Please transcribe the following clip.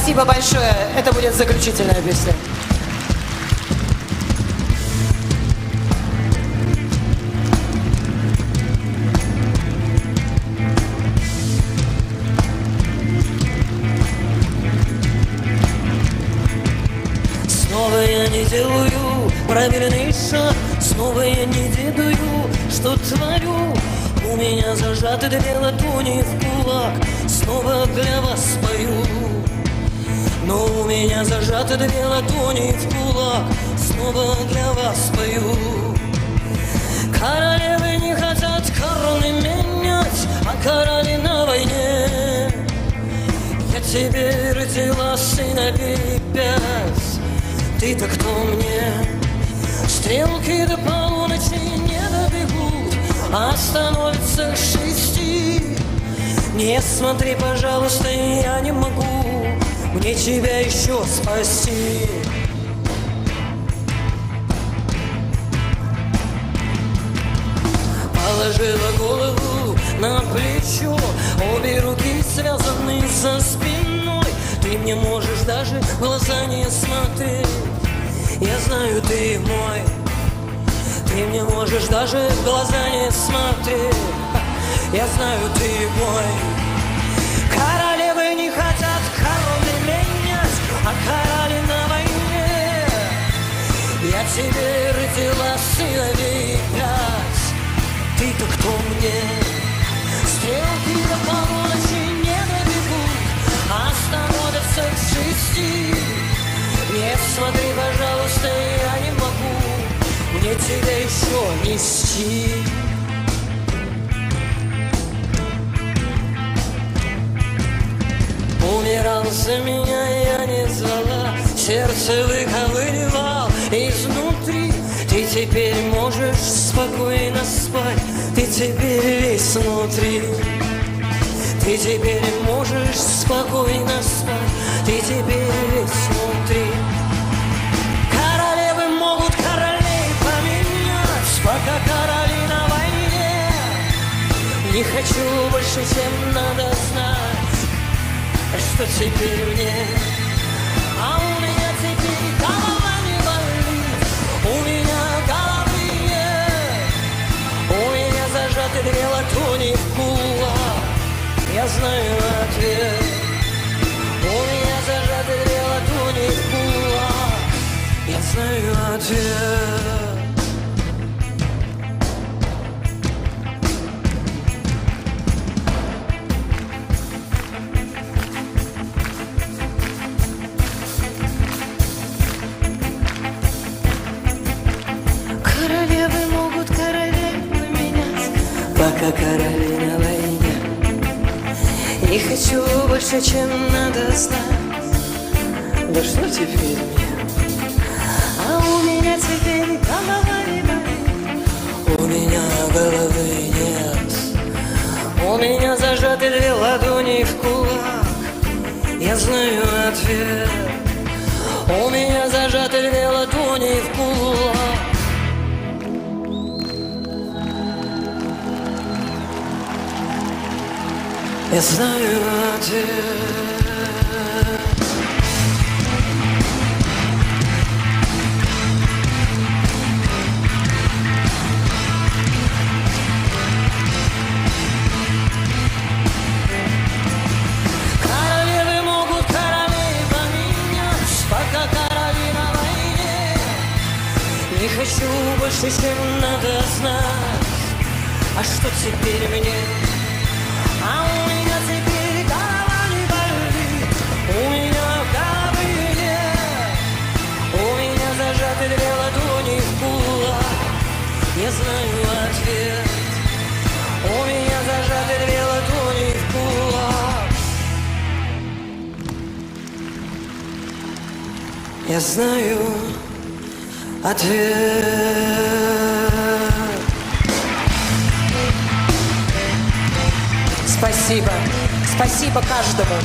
Спасибо большое. Это будет заключительная песня. Снова я не делаю правильный шаг, снова я не ведаю, что творю. У меня зажаты две ладони в кулак, снова для вас пою. Но у меня зажаты две ладони в кулак, снова для вас пою. Королевы не хотят короны менять, а короли на войне. Я тебе родила сыновей 5, ты-то кто мне? Стрелки до полуночи не добегут, а становится 6. Не смотри, пожалуйста, я не могу мне тебя еще спасти. Положила голову на плечо, обе руки связаны за спиной. Ты мне можешь даже в глаза не смотреть, я знаю, ты мой. Ты мне можешь даже в глаза не смотреть, я знаю, ты мой. Королевы не хотят короны менять, а короли на войне. Я тебе родила сыновей 5, ты-то кто мне? Стрелки до полуночи не добегут, а становятся к 6. Не смотри, пожалуйста, я не могу мне тебя еще нести. Умирал за меня, я не звала, сердце выковыривал изнутри. Ты теперь можешь спокойно спать, ты теперь весь внутри. Ты теперь можешь спокойно спать, ты теперь весь внутри. Королевы могут королей поменять, пока короли на войне. Не хочу больше, чем надо знать, что теперь мне. А у меня теперь голова не болит, у меня головы нет. У меня зажаты две ладони в кулак, я знаю ответ. У меня зажаты две ладони в кулак, я знаю ответ. Королевы могут королей поменять, пока короли на войне. Не хочу больше, чем надо знать, да что теперь мне? А у меня теперь голова не болит, у меня головы нет. У меня зажаты две ладони в кулак, я знаю ответ. У меня зажаты две ладони в кулак. Я знаю ответ. Королевы могут королей поменять, пока короли на войне. Не хочу больше, чем надо знать, а что теперь мне? А у меня теперь голова не болит, у меня головы нет. У меня зажаты две ладони в кулак, я знаю ответ. У меня зажаты две ладони в кулак, я знаю ответ. Спасибо. Спасибо каждому.